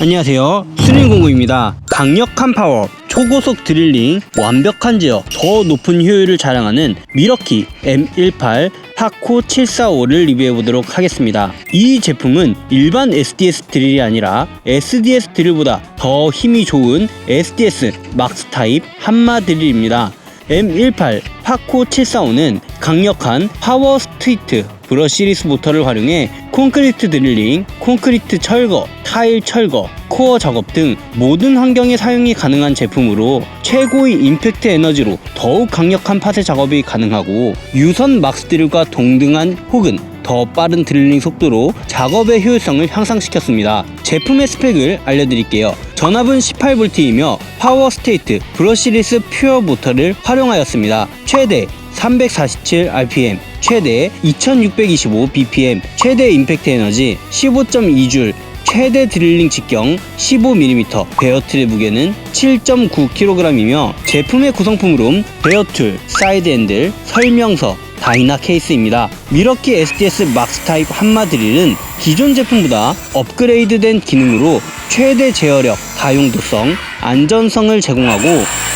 안녕하세요, 수린공구입니다. 강력한 파워, 초고속 드릴링, 완벽한 제어, 더 높은 효율을 자랑하는 미러키 M18 파코 745를 리뷰해보도록 하겠습니다. 이 제품은 일반 SDS 드릴이 아니라 SDS 드릴보다 더 힘이 좋은 SDS 막스 타입 한마 드릴입니다. M18 파코 745는 강력한 파워 스트리트 브러시리스 모터를 활용해 콘크리트 드릴링, 콘크리트 철거, 타일 철거, 코어 작업 등 모든 환경에 사용이 가능한 제품으로 최고의 임팩트 에너지로 더욱 강력한 파쇄 작업이 가능하고 유선 막스 드릴과 동등한 혹은 더 빠른 드릴링 속도로 작업의 효율성을 향상시켰습니다. 제품의 스펙을 알려드릴게요. 전압은 18V이며 파워 스테이트 브러시리스 퓨어 모터를 활용하였습니다. 최대 347rpm, 최대 2625bpm, 최대 임팩트 에너지 15.2줄, 최대 드릴링 직경 15mm, 베어툴의 무게는 7.9kg이며 제품의 구성품으로는 베어툴, 사이드 핸들, 설명서, 다이나 케이스입니다. 미러키 SDS 막스 타입 한마 드릴은 기존 제품보다 업그레이드된 기능으로 최대 제어력, 다용도성, 안전성을 제공하고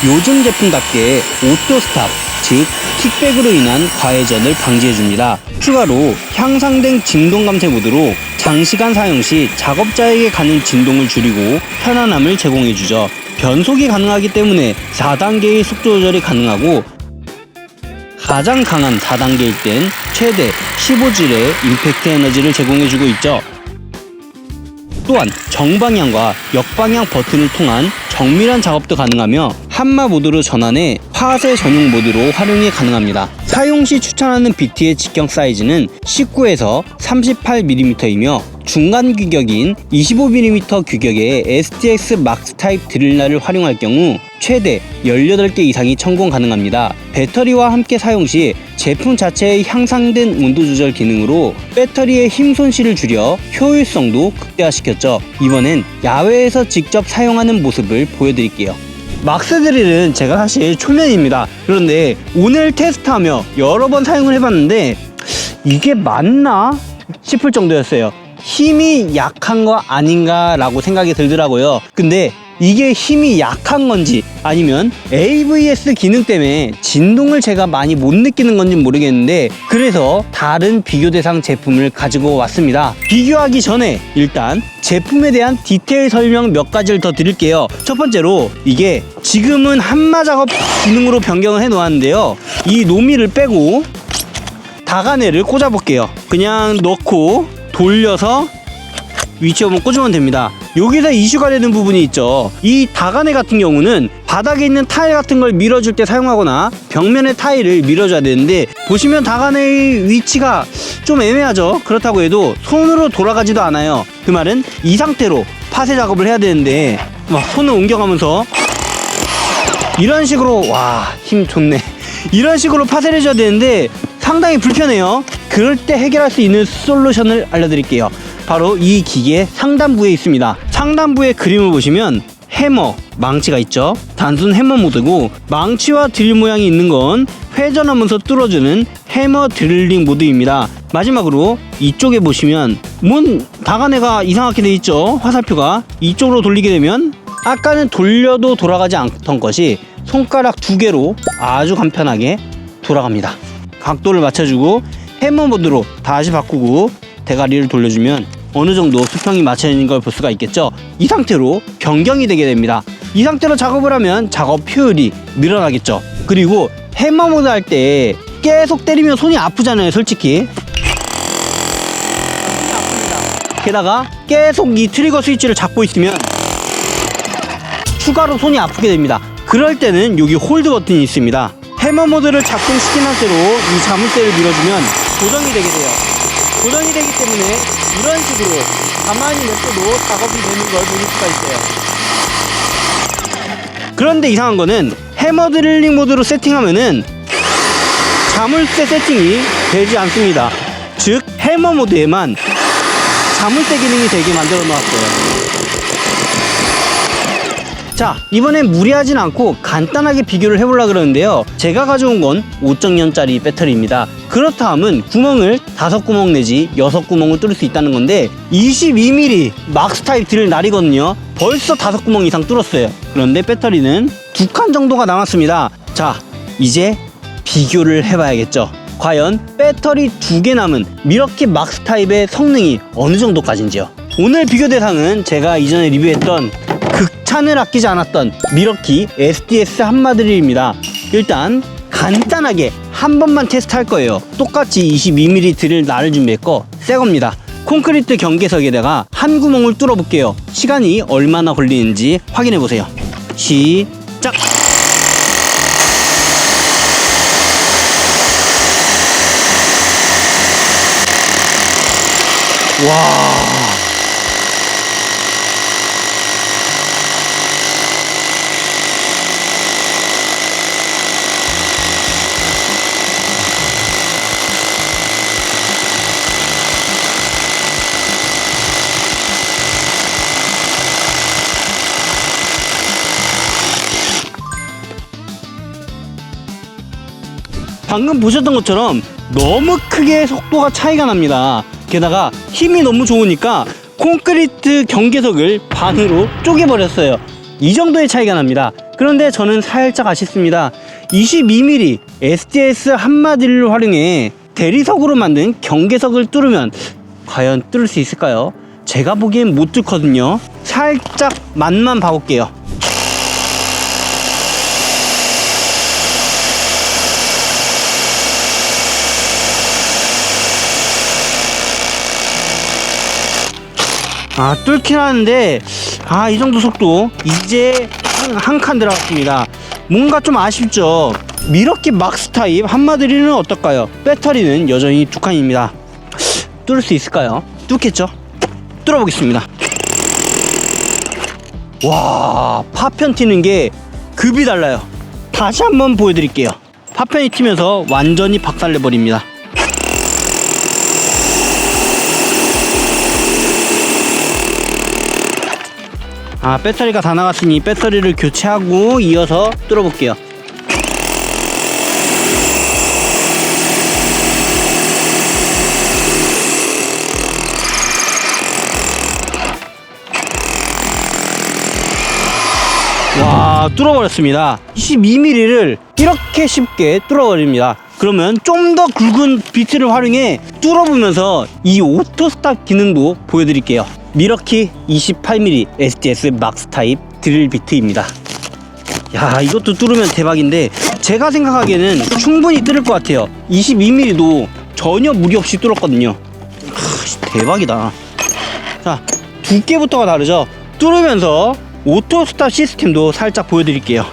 요즘 제품답게 오토 스탑, 즉 킥백으로 인한 과회전을 방지해줍니다. 추가로 향상된 진동 감퇴 모드로 장시간 사용 시 작업자에게 가는 진동을 줄이고 편안함을 제공해주죠. 변속이 가능하기 때문에 4단계의 속도 조절이 가능하고 가장 강한 4단계일 땐 최대 15줄의 임팩트 에너지를 제공해주고 있죠. 또한 정방향과 역방향 버튼을 통한 정밀한 작업도 가능하며 한마 모드로 전환해 파쇄 전용 모드로 활용이 가능합니다. 사용 시 추천하는 비트의 직경 사이즈는 19에서 38mm이며 중간 규격인 25mm 규격의 STX 막스 타입 드릴날을 활용할 경우 최대 18개 이상이 천공 가능합니다. 배터리와 함께 사용 시 제품 자체의 향상된 온도 조절 기능으로 배터리의 힘 손실을 줄여 효율성도 극대화시켰죠. 이번엔 야외에서 직접 사용하는 모습을 보여드릴게요. 막스 드릴은 제가 사실 초면입니다. 그런데 오늘 테스트하며 여러 번 사용을 해봤는데 이게 맞나 싶을 정도였어요. 힘이 약한 거 아닌가 라고 생각이 들더라고요. 근데 이게 힘이 약한 건지 아니면 AVS 기능 때문에 진동을 제가 많이 못 느끼는 건지 모르겠는데 그래서 다른 비교 대상 제품을 가지고 왔습니다. 비교하기 전에 일단 제품에 대한 디테일 설명 몇 가지를 더 드릴게요. 첫 번째로 이게 지금은 한마 작업 기능으로 변경을 해 놓았는데요. 이 노미를 빼고 다가네를 꽂아 볼게요. 그냥 넣고 돌려서 위치 한번 꽂으면 됩니다. 여기서 이슈가 되는 부분이 있죠. 이 다가네 같은 경우는 바닥에 있는 타일 같은 걸 밀어줄 때 사용하거나 벽면의 타일을 밀어줘야 되는데 보시면 다가네의 위치가 좀 애매하죠. 그렇다고 해도 손으로 돌아가지도 않아요. 그 말은 이 상태로 파쇄 작업을 해야 되는데 손을 옮겨가면서 이런 식으로 와, 힘 좋네. 이런 식으로 파쇄를 해줘야 되는데 상당히 불편해요. 그럴 때 해결할 수 있는 솔루션을 알려드릴게요. 바로 이 기계 상단부에 있습니다. 상단부의 그림을 보시면 해머, 망치가 있죠. 단순 해머 모드고 망치와 드릴 모양이 있는 건 회전하면서 뚫어주는 해머 드릴링 모드입니다. 마지막으로 이쪽에 보시면 다가네가 이상하게 돼 있죠. 화살표가 이쪽으로 돌리게 되면 아까는 돌려도 돌아가지 않던 것이 손가락 2개로 아주 간편하게 돌아갑니다. 각도를 맞춰주고 해머 모드로 다시 바꾸고 대가리를 돌려주면 어느 정도 수평이 맞춰지는 걸 볼 수가 있겠죠. 이 상태로 변경이 되게 됩니다. 이 상태로 작업을 하면 작업 효율이 늘어나겠죠. 그리고 해머 모드 할 때 계속 때리면 손이 아프잖아요, 솔직히. 게다가 계속 이 트리거 스위치를 잡고 있으면 추가로 손이 아프게 됩니다. 그럴 때는 여기 홀드 버튼이 있습니다. 해머 모드를 작동시킨 상태로 이 자물쇠를 밀어주면 고정이 되게 돼요. 고정이 되기 때문에 이런 식으로 가만히 냅둬도 작업이 되는 걸 보실 수가 있어요. 그런데 이상한 거는 해머 드릴링 모드로 세팅하면은 자물쇠 세팅이 되지 않습니다. 즉 해머 모드에만 자물쇠 기능이 되게 만들어 놓았어요. 자, 이번엔 무리하진 않고 간단하게 비교를 해보려고 그러는데요. 제가 가져온 건 5.0짜리 배터리입니다. 그렇다 하면 구멍을 5구멍 내지 6구멍을 뚫을 수 있다는 건데 22mm 막스 타입 드릴 날이거든요. 벌써 5구멍 이상 뚫었어요. 그런데 배터리는 2칸 정도가 남았습니다. 자, 이제 비교를 해봐야겠죠. 과연 배터리 2개 남은 미러키 막스 타입의 성능이 어느 정도까지인지요. 오늘 비교 대상은 제가 이전에 리뷰했던 극찬을 아끼지 않았던 미러키 SDS 한마드릴입니다. 일단 간단하게 한 번만 테스트 할 거예요. 똑같이 22mm 드릴 날을 준비했고 새겁니다. 콘크리트 경계석에다가 한 구멍을 뚫어 볼게요. 시간이 얼마나 걸리는지 확인해 보세요. 시작! 와, 방금 보셨던 것처럼 너무 크게 속도가 차이가 납니다. 게다가 힘이 너무 좋으니까 콘크리트 경계석을 반으로 쪼개버렸어요. 이 정도의 차이가 납니다. 그런데 저는 살짝 아쉽습니다. 22mm SDS 한마디를 활용해 대리석으로 만든 경계석을 뚫으면 과연 뚫을 수 있을까요? 제가 보기엔 못 뚫거든요. 살짝 맛만 봐볼게요. 뚫긴 하는데 이 정도 속도 이제 한 칸 들어갔습니다. 뭔가 좀 아쉽죠. 미러키 막스 타입 한마디리는 어떨까요? 배터리는 여전히 2칸입니다. 뚫을 수 있을까요? 뚫겠죠? 뚫어보겠습니다. 와, 파편 튀는 게 급이 달라요. 다시 한번 보여드릴게요. 파편이 튀면서 완전히 박살내버립니다. 배터리가 다 나갔으니 배터리를 교체하고 이어서 뚫어볼게요. 와, 뚫어버렸습니다. 22mm를 이렇게 쉽게 뚫어버립니다. 그러면 좀 더 굵은 비트를 활용해 뚫어보면서 이 오토 스탑 기능도 보여드릴게요. 미러키 28mm SDS 막스 타입 드릴 비트입니다. 야, 이것도 뚫으면 대박인데 제가 생각하기에는 충분히 뚫을 것 같아요. 22mm도 전혀 무리 없이 뚫었거든요. 대박이다. 자, 두께부터가 다르죠. 뚫으면서 오토 스탑 시스템도 살짝 보여드릴게요.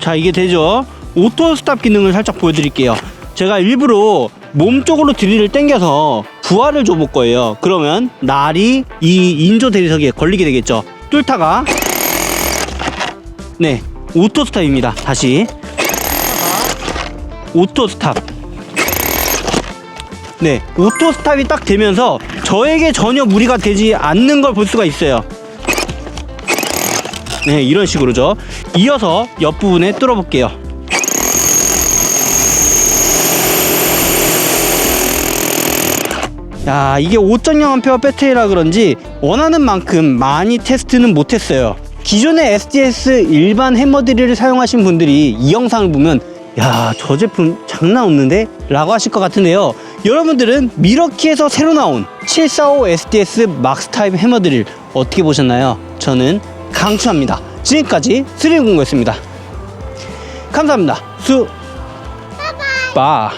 자, 이게 되죠. 오토 스탑 기능을 살짝 보여드릴게요. 제가 일부러 몸 쪽으로 드릴을 당겨서 부하를 줘볼 거예요. 그러면 날이 이 인조 대리석에 걸리게 되겠죠. 뚫다가 네, 오토 스탑입니다. 다시 오토 스탑. 네, 오토 스탑이 딱 되면서 저에게 전혀 무리가 되지 않는 걸 볼 수가 있어요. 네, 이런 식으로죠. 이어서 옆부분에 뚫어볼게요. 야, 이게 5.0A 배터리라 그런지 원하는 만큼 많이 테스트는 못했어요. 기존의 SDS 일반 해머 드릴을 사용하신 분들이 이 영상을 보면 야, 저 제품 장난 없는데? 라고 하실 것 같은데요. 여러분들은 미러키에서 새로 나온 745 SDS 막스 타입 해머 드릴 어떻게 보셨나요? 저는 강추합니다. 지금까지 스릴공구였습니다. 감사합니다. 바